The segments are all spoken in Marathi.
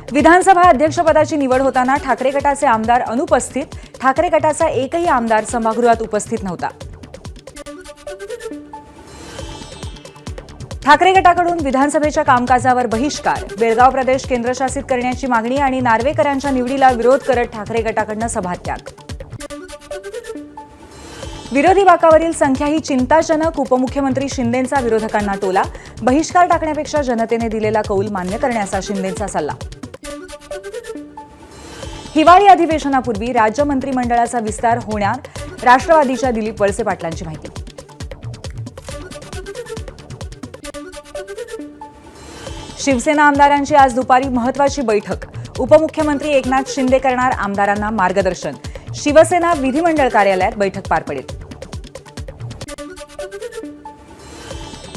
विधानसभा अध्यक्षपदाची निवड होताना ठाकरे गटाचे आमदार अनुपस्थित, ठाकरे गटाचा एकही आमदार सभागृहात उपस्थित नव्हता। ठाकरे गटाकडून विधानसभेच्या कामकाजावर बहिष्कार, बेळगाव प्रदेश केंद्रशासित करण्याची मागणी आणि नार्वेकरांच्या निवडीला विरोध करत ठाकरे गटाकडून सभात्याग। विरोधी बाकावरील संख्या ही चिंताजनक, उपमुख्यमंत्री शिंदेंचा विरोधकांना टोला, बहिष्कार टाकण्यापेक्षा जनतेने दिलेला कौल मान्य करण्याचा शिंदेंचा सल्ला। हिवाळी अधिवेशनापूर्वी राज्य मंत्रिमंडळाचा विस्तार होणार, राष्ट्रवादीच्या दिलीप वळसे पाटलांची माहिती। शिवसेना आमदारांची आज दुपारी महत्त्वाची बैठक, उपमुख्यमंत्री एकनाथ शिंदे करणार आमदारांना मार्गदर्शन। शिवसेना विधिमंडळ कार्यालयात बैठक पार पडेल।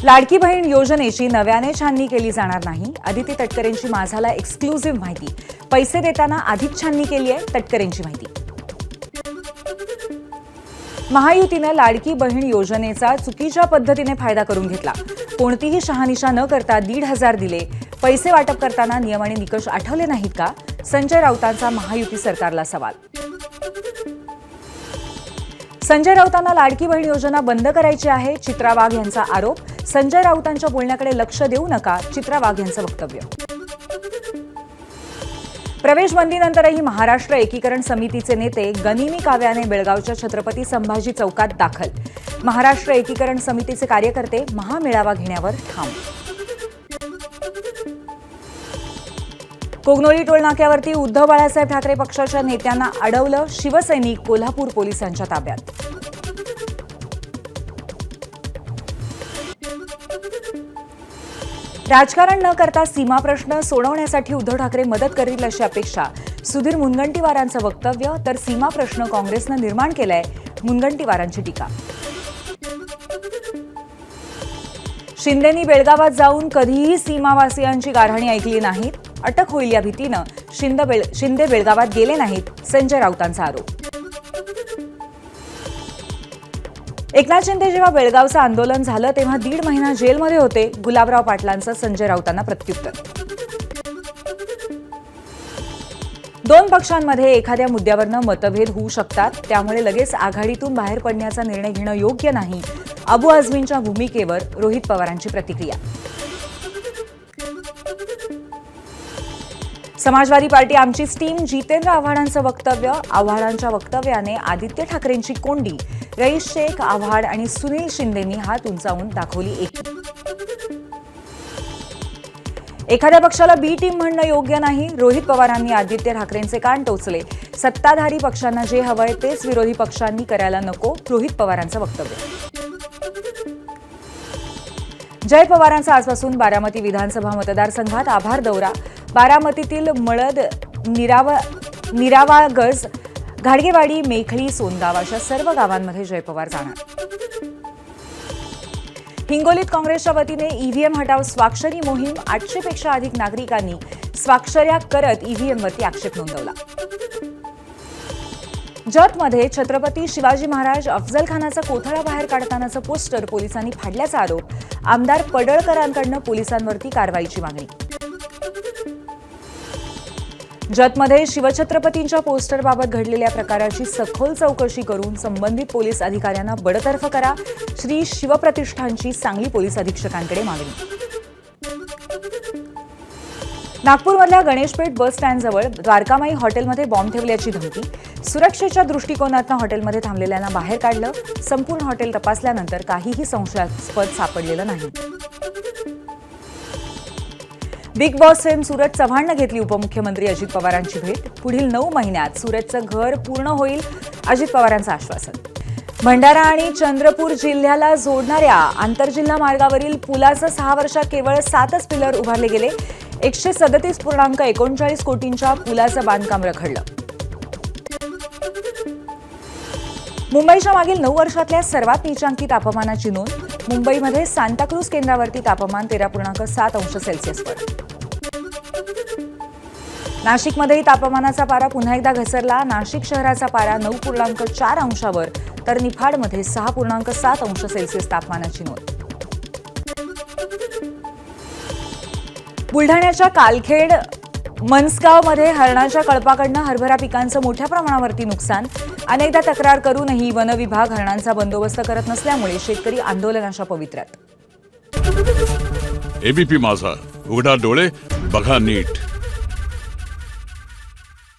लाडकी बहीण योजनेची नव्याने छाननी केली जाणार नाही, अदिती तटकरेंची माझाला एक्सक्लुझिव्ह माहिती। पैसे देताना आधीच छाननी केली आहे, तटकरेंची माहिती। महायुतीने लाडकी बहीण योजनेचा चुकीच्या पद्धतीने फायदा करून घेतला, कोणतीही शहानिशा न करता 1,500 दिले, पैसे वाटप करताना नियम आणि निकष आठवले नाहीत का? संजय राऊतांचा महायुती सरकारला सवाल। संजय राऊतांना लाडकी बहीण योजना बंद करायची आहे, चित्रा वाघ यांचा आरोप। संजय राऊतांच्या बोलण्याकडे लक्ष देऊ नका, चित्रा वाघ यांचं वक्तव्य। प्रवेश बंदीनंतरही महाराष्ट्र एकीकरण समितीचे नेते गनिमी काव्याने बेळगावच्या छत्रपती संभाजी चौकात दाखल। महाराष्ट्र एकीकरण समितीचे कार्यकर्ते महामेळावा घेण्यावर ठाम। कोगनोळी टोलनाक्यावरती उद्धव बाळासाहेब ठाकरे पक्षाच्या नेत्यांना अडवलं, शिवसैनिक कोल्हापूर पोलिसांच्या ताब्यात। राजकारण न करता सीमा प्रश्न सोडवण्यासाठी उद्धव ठाकरे मदत करतील अशी अपेक्षा, सुधीर मुनगंटीवारांचं वक्तव्य। तर सीमा प्रश्न काँग्रेसनं निर्माण केलाय, मुनगंटीवारांची टीका। शिंदेंनी बेळगावात जाऊन कधीही सीमावासियांची गाऱ्हाणी ऐकली नाही, अटक होईल या भीतीनं शिंदे बेळगावात गेले नाहीत, संजय राऊतांचा आरोप। एकनाथ शिंदे जेव्हा बेळगावचं आंदोलन झालं तेव्हा 1.5 महिना जेलमध्ये होते, गुलाबराव पाटलांचं संजय राऊतांना प्रत्युत्तर। दोन पक्षांमध्ये एखाद्या मुद्द्यावरनं मतभेद होऊ शकतात, त्यामुळे लगेच आघाडीतून बाहेर पडण्याचा निर्णय घेणं योग्य नाही, अबू आझमींच्या भूमिकेवर रोहित पवारांची प्रतिक्रिया। समाजवादी पार्टी आमचीच टीम, जितेंद्र आव्हाडांचं वक्तव्य। आव्हाडांच्या वक्तव्याने आदित्य ठाकरेंची कोंडी, रईस शेख, आव्हाड आणि सुनील शिंदेंनी हात उंचावून दाखवली एकी। एखाद्या पक्षाला बी टीम म्हणणं योग्य नाही, रोहित पवारांनी आदित्य ठाकरेंचे कान टोचले। सत्ताधारी पक्षांना जे हवंय तेच विरोधी पक्षांनी करायला नको, रोहित पवारांचं वक्तव्य। जय पवारांचा आजपासून बारामती विधानसभा मतदारसंघात आभार दौरा। बारामतीतील मळद, निरावागज, घाडगेवाडी, मेखळी, सोनगाव अशा सर्व गावांमध्ये जय पवार जाणार। हिंगोलीत काँग्रेसच्या वतीने ईव्हीएम हटाव स्वाक्षरी मोहीम, 800 पेक्षा अधिक नागरिकांनी स्वाक्षऱ्या करत ईव्हीएमवरती आक्षेप नोंदवला। जतमध्ये छत्रपती शिवाजी महाराज अफजल खानाचा कोथळा बाहेर काढतानाचं पोस्टर पोलिसांनी फाडल्याचा आरोप, आमदार पडळकरांकडून पोलिसांवरती कारवाईची मागणी। जतमध्ये शिवछत्रपतींच्या पोस्टरबाबत घडलेल्या प्रकाराची सखोल चौकशी करून संबंधित पोलीस अधिकाऱ्यांना बडतर्फ करा, श्री शिवप्रतिष्ठानची सांगली पोलीस अधीक्षकांकडे मागणी। नागपूरमधल्या गणेशपेठ बस स्टँडजवळ द्वारकामाई हॉटेलमध्ये बॉम्ब ठेवल्याची धमकी, सुरक्षेच्या दृष्टिकोनातून हॉटेलमध्ये थांबलेल्यांना बाहेर काढलं, संपूर्ण हॉटेल तपासल्यानंतर काहीही संशयास्पद सापडलेलं नाही। बिग बॉस फेम सूरज चव्हाणनं घेतली उपमुख्यमंत्री अजित पवारांची भेट, पुढील 9 महिन्यात सूरजचं घर पूर्ण होईल, अजित पवारांचं आश्वासन। भंडारा आणि चंद्रपूर जिल्ह्याला जोडणाऱ्या आंतरजिल्हा मार्गावरील पुलाचं 6 वर्षात केवळ 7च पिलर उभारले गेले, 137.39 कोटींच्या पुलाचं बांधकाम रखडलं। मुंबईच्या मागील 9 वर्षातल्या सर्वात नीचांकी तापमानाची नोंद, मुंबईमध्ये सांताक्रूज केंद्रावरती तापमान 13.7 अंश सेल्सिअस वर। नाशिकमध्येही तापमानाचा पारा पुन्हा एकदा घसरला, नाशिक शहराचा पारा 9.4 अंशावर तर निफाडमध्ये 6.7 अंश सेल्सिअस तापमानाची नोंद। बुलढाण्याच्या कालखेड मनसगावमध्ये हरणाच्या कळपाकडनं हरभरा पिकांचं मोठ्या प्रमाणावरती नुकसान. अनेकदा तक्रार करूनही वन विभाग हरणांचा बंदोबस्त करत नसल्यामुळे शेतकरी आंदोलनाच्या पवित्र्यात. एबीपी माझा, उघडा डोळे बघा नीट.